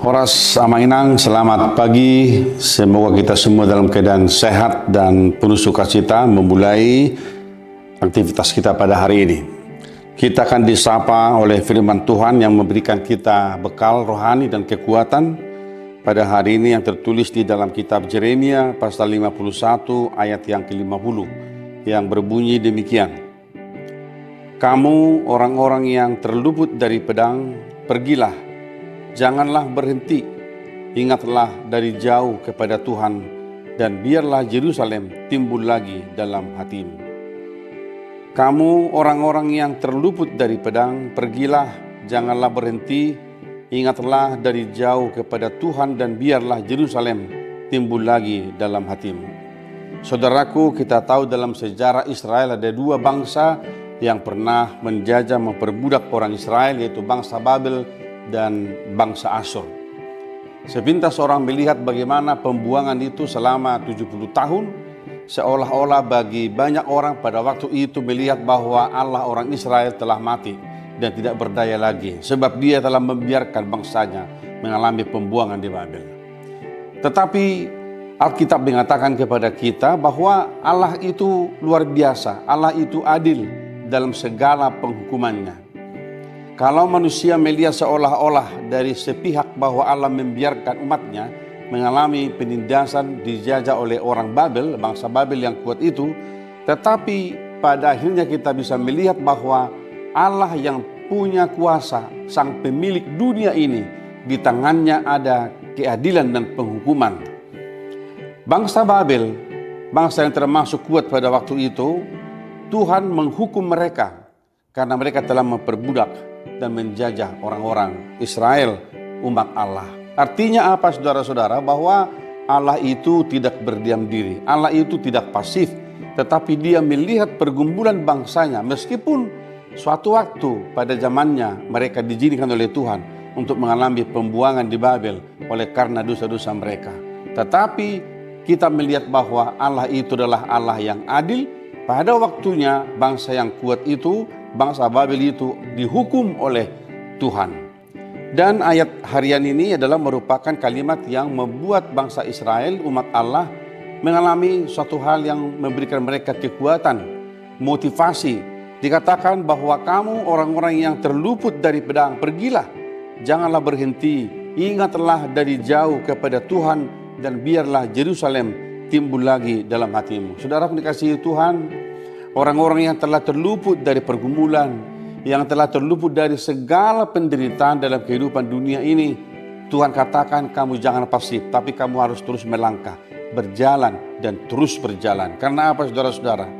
Horas Amainang, selamat pagi. Semoga kita semua dalam keadaan sehat dan penuh sukacita memulai aktivitas kita pada hari ini. Kita akan disapa oleh firman Tuhan yang memberikan kita bekal rohani dan kekuatan pada hari ini yang tertulis di dalam kitab Yeremia pasal 51 ayat yang ke-50 yang berbunyi demikian. Kamu orang-orang yang terluput dari pedang, pergilah. Janganlah berhenti, ingatlah dari jauh kepada Tuhan, dan biarlah Yerusalem timbul lagi dalam hatimu. Kamu orang-orang yang terluput dari pedang, pergilah, janganlah berhenti, ingatlah dari jauh kepada Tuhan, dan biarlah Yerusalem timbul lagi dalam hatimu. Saudaraku, kita tahu dalam sejarah Israel ada dua bangsa yang pernah menjajah memperbudak orang Israel, yaitu bangsa Babel dan bangsa Asyur. Sepintas orang melihat bagaimana pembuangan itu selama 70 tahun, seolah-olah bagi banyak orang pada waktu itu melihat bahwa Allah orang Israel telah mati dan tidak berdaya lagi, sebab dia telah membiarkan bangsanya mengalami pembuangan di Babel. Tetapi Alkitab mengatakan kepada kita bahwa Allah itu luar biasa, Allah itu adil dalam segala penghukumannya. Kalau manusia melihat seolah-olah dari sepihak bahwa Allah membiarkan umatnya mengalami penindasan, dijajah oleh orang Babel, bangsa Babel yang kuat itu, tetapi pada akhirnya kita bisa melihat bahwa Allah yang punya kuasa, sang pemilik dunia ini, di tangannya ada keadilan dan penghukuman. Bangsa Babel, bangsa yang termasuk kuat pada waktu itu, Tuhan menghukum mereka karena mereka telah memperbudak dan menjajah orang-orang Israel, umat Allah. Artinya apa, saudara-saudara? Bahwa Allah itu tidak berdiam diri, Allah itu tidak pasif, tetapi dia melihat pergumulan bangsanya. Meskipun suatu waktu pada zamannya mereka diizinkan oleh Tuhan untuk mengalami pembuangan di Babel oleh karena dosa-dosa mereka, tetapi kita melihat bahwa Allah itu adalah Allah yang adil. Pada waktunya bangsa yang kuat itu, bangsa Babel itu dihukum oleh Tuhan. Dan ayat harian ini adalah merupakan kalimat yang membuat bangsa Israel, umat Allah, mengalami suatu hal yang memberikan mereka kekuatan, motivasi. Dikatakan bahwa kamu orang-orang yang terluput dari pedang, pergilah, janganlah berhenti, ingatlah dari jauh kepada Tuhan, dan biarlah Yerusalem timbul lagi dalam hatimu. Saudara dikasihi Tuhan, orang-orang yang telah terluput dari pergumulan, yang telah terluput dari segala penderitaan dalam kehidupan dunia ini, Tuhan katakan kamu jangan pasif, tapi kamu harus terus melangkah, berjalan dan terus berjalan. Karena apa, saudara-saudara?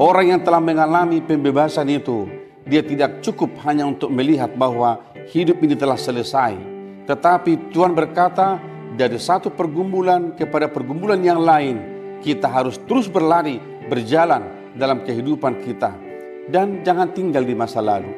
Orang yang telah mengalami pembebasan itu, dia tidak cukup hanya untuk melihat bahwa hidup ini telah selesai, tetapi Tuhan berkata, dari satu pergumulan kepada pergumulan yang lain, kita harus terus berlari, berjalan dalam kehidupan kita. Dan jangan tinggal di masa lalu.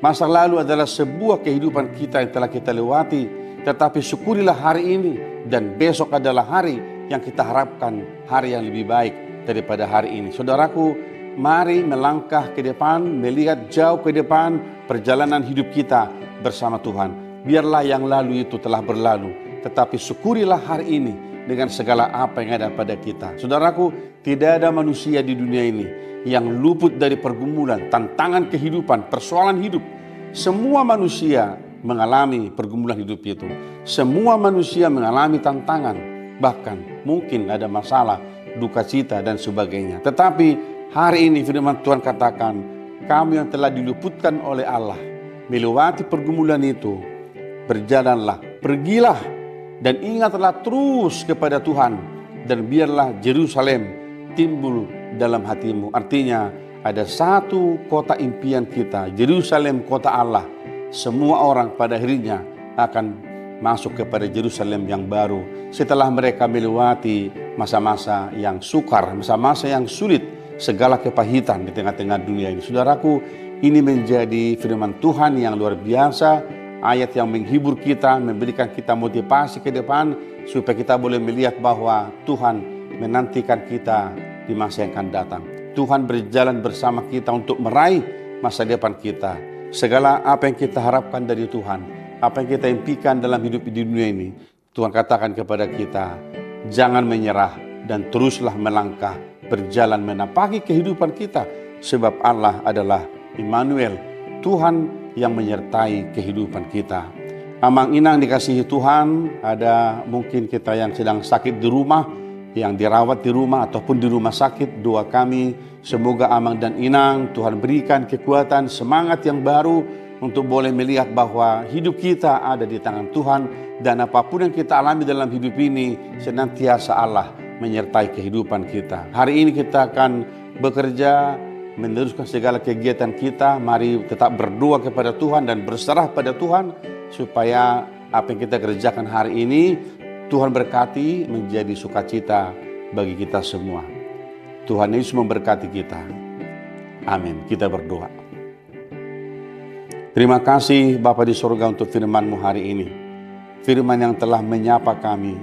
Masa lalu adalah sebuah kehidupan kita yang telah kita lewati, tetapi syukurilah hari ini, dan besok adalah hari yang kita harapkan, hari yang lebih baik daripada hari ini. Saudaraku, mari melangkah ke depan, melihat jauh ke depan perjalanan hidup kita bersama Tuhan. Biarlah yang lalu itu telah berlalu, tetapi syukurilah hari ini dengan segala apa yang ada pada kita. Saudaraku, tidak ada manusia di dunia ini yang luput dari pergumulan, tantangan kehidupan, persoalan hidup. Semua manusia mengalami pergumulan hidup itu. Semua manusia mengalami tantangan, bahkan mungkin ada masalah, duka cita dan sebagainya. Tetapi hari ini firman Tuhan katakan, kamu yang telah diluputkan oleh Allah, melewati pergumulan itu, berjalanlah, pergilah, dan ingatlah terus kepada Tuhan, dan biarlah Yerusalem timbul dalam hatimu. Artinya ada satu kota impian kita, Yerusalem, kota Allah. Semua orang pada akhirnya akan masuk kepada Yerusalem yang baru setelah mereka melewati masa-masa yang sukar, masa-masa yang sulit, segala kepahitan di tengah-tengah dunia ini. Saudaraku, ini menjadi firman Tuhan yang luar biasa, ayat yang menghibur kita, memberikan kita motivasi ke depan, supaya kita boleh melihat bahwa Tuhan menantikan kita di masa yang akan datang. Tuhan berjalan bersama kita untuk meraih masa depan kita. Segala apa yang kita harapkan dari Tuhan, apa yang kita impikan dalam hidup di dunia ini, Tuhan katakan kepada kita, jangan menyerah dan teruslah melangkah, berjalan menapaki kehidupan kita, sebab Allah adalah Immanuel, Tuhan yang menyertai kehidupan kita. Amang inang dikasihi Tuhan, ada mungkin kita yang sedang sakit di rumah, yang dirawat di rumah ataupun di rumah sakit. Doa kami, semoga amang dan inang Tuhan berikan kekuatan, semangat yang baru untuk boleh melihat bahwa hidup kita ada di tangan Tuhan, dan apapun yang kita alami dalam hidup ini, senantiasa Allah menyertai kehidupan kita. Hari ini kita akan bekerja, meneruskan segala kegiatan kita. Mari tetap berdoa kepada Tuhan dan berserah pada Tuhan, supaya apa yang kita kerjakan hari ini Tuhan berkati menjadi sukacita bagi kita semua. Tuhan Yesus memberkati kita. Amin. Kita berdoa. Terima kasih Bapa di surga untuk firman-Mu hari ini. Firman yang telah menyapa kami,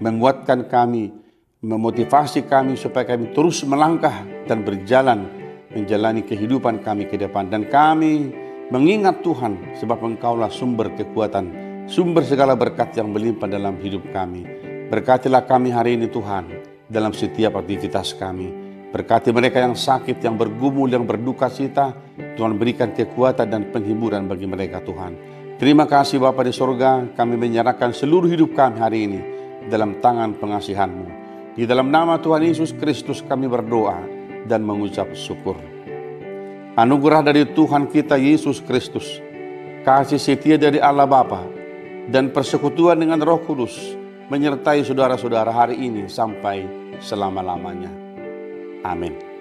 menguatkan kami, memotivasi kami supaya kami terus melangkah dan berjalan menjalani kehidupan kami ke depan. Dan kami mengingat Tuhan, sebab Engkaulah sumber kekuatan, sumber segala berkat yang melimpah dalam hidup kami. Berkatilah kami hari ini Tuhan, dalam setiap aktivitas kami. Berkati mereka yang sakit, yang bergumul, yang berduka cita. Tuhan berikan kekuatan dan penghiburan bagi mereka Tuhan. Terima kasih Bapa di surga, kami menyerahkan seluruh hidup kami hari ini dalam tangan pengasihan-Mu. Di dalam nama Tuhan Yesus Kristus kami berdoa dan mengucap syukur. Anugerah dari Tuhan kita Yesus Kristus, kasih setia dari Allah Bapa, dan persekutuan dengan Roh Kudus menyertai saudara-saudara hari ini sampai selama-lamanya. Amin.